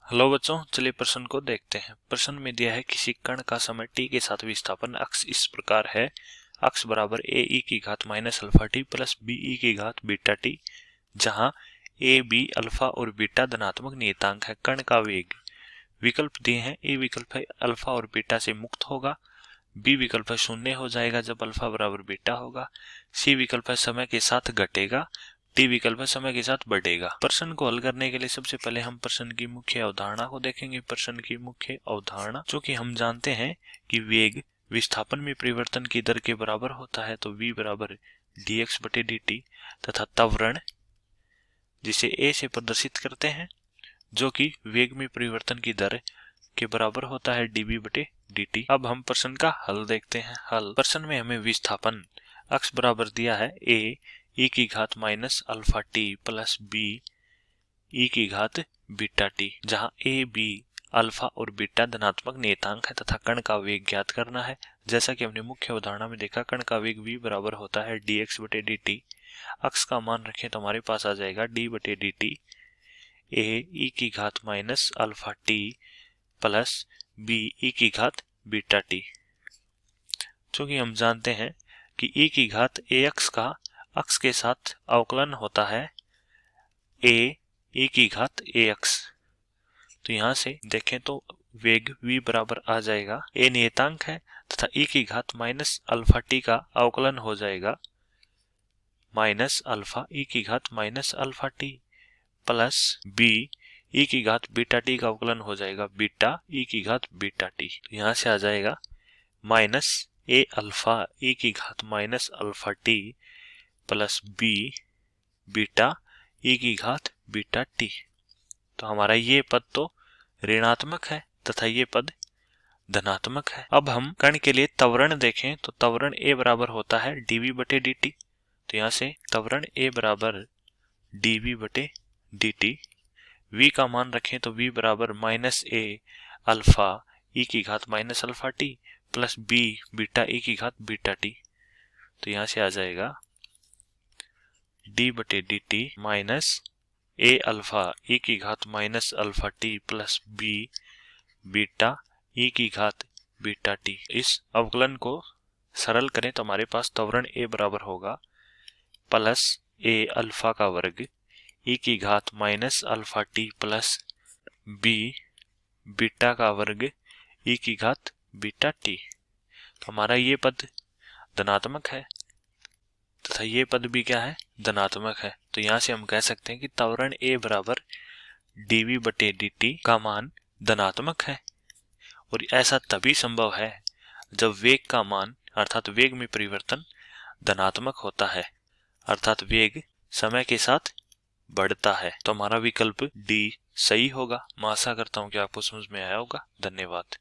Hello बच्चों, चलिए प्रश्न को देखते हैं। प्रश्न में दिया है किसी कण का समय t के साथ विस्थापन अक्ष इस प्रकार है। अक्ष बराबर ए ई की घात minus alpha t plus b e की घात बीटा टी, जहां ए बी अल्फा और बीटा धनात्मक नियतांक है। कण का वेग विकल्प दिए हैं। ए विकल्प है अल्फा और बीटा से मुक्त होगा, बी विकल्प है शून्य हो जाएगा जब अल्फा बराबर बीटा होगा, सी विकल्प है समय के साथ घटेगा, डी विकल्प है समय के साथ बढ़ेगा। प्रश्न को हल करने के लिए सबसे पहले हम प्रश्न की मुख्य अवधारणा को देखेंगे। प्रश्न की मुख्य अवधारणा, जो कि हम जानते हैं कि वेग विस्थापन में परिवर्तन की दर के बराबर होता है, तो v बराबर dx बटे dt, तथा त्वरण जिसे a से प्रदर्शित करते हैं, जो कि वेग में परिवर्तन की दर के बराबर होता है dv बटे dt। अब हम प्रश्न का हल देखते हैं। हल, प्रश्न में हमें विस्थापन अक्ष बराबर दिया है a e की घात minus alpha t plus b e की घात बीटा टी, जहां ए बी अल्फा और बीटा धनात्मक नियतांक है तथा कण का वेग ज्ञात करना है। जैसा कि हमने मुख्य उदाहरण में देखा, कण का वेग v बराबर होता है dx बटे dt। अक्ष का मान रखें तो हमारे पास आ जाएगा d बटे dt ए ई की घात minus alpha t plus b e की घात बीटा टी। चूंकि हम जानते हैं कि e की घात ax का अक्ष के साथ अवकलन होता है a e की घात ax, तो यहां से देखें तो वेग v बराबर आ जाएगा, a नियतांक है तथा e की घात माइनस अल्फा टी का अवकलन हो जाएगा माइनस अल्फा e की घात minus alpha t plus b e की घात बीटा टी का अवकलन हो जाएगा बीटा e की घात बीटा टी। तो यहां से आ जाएगा माइनस a अल्फा e की घात minus alpha t plus b beta e की घात बीटा टी। तो हमारा ये पद तो ऋणात्मक है तथा ये पद धनात्मक है। अब हम कण के लिए त्वरण देखें तो त्वरण a बराबर होता है dv बटे dt। तो यहाँ से त्वरण a बराबर dv बटे dt। v का मान रखें तो v बराबर माइनस a अल्फा ई की घात minus alpha t plus b beta e की घात बीटा टी। तो यहाँ से आ जाएगा d बटे dt minus a alpha e की घात minus alpha t plus b beta e की घात बीटा टी। इस अवकलन को सरल करें तो हमारे पास त्वरण a बराबर होगा प्लस a अल्फा का वर्ग e की घात minus alpha t plus b beta का वर्ग e की घात बीटा टी। तो हमारा ये पद धनात्मक है तथा ये पद भी क्या है, धनात्मक है। तो यहाँ से हम कह सकते हैं कि त्वरण a बराबर dv बटे dt का मान धनात्मक है, और ऐसा तभी संभव है जब वेग का मान अर्थात वेग में परिवर्तन धनात्मक होता है, अर्थात वेग समय के साथ बढ़ता है। तो हमारा विकल्प डी सही होगा। मैं आशा करता हूँ कि आपको समझ में आया होगा। धन्यवाद।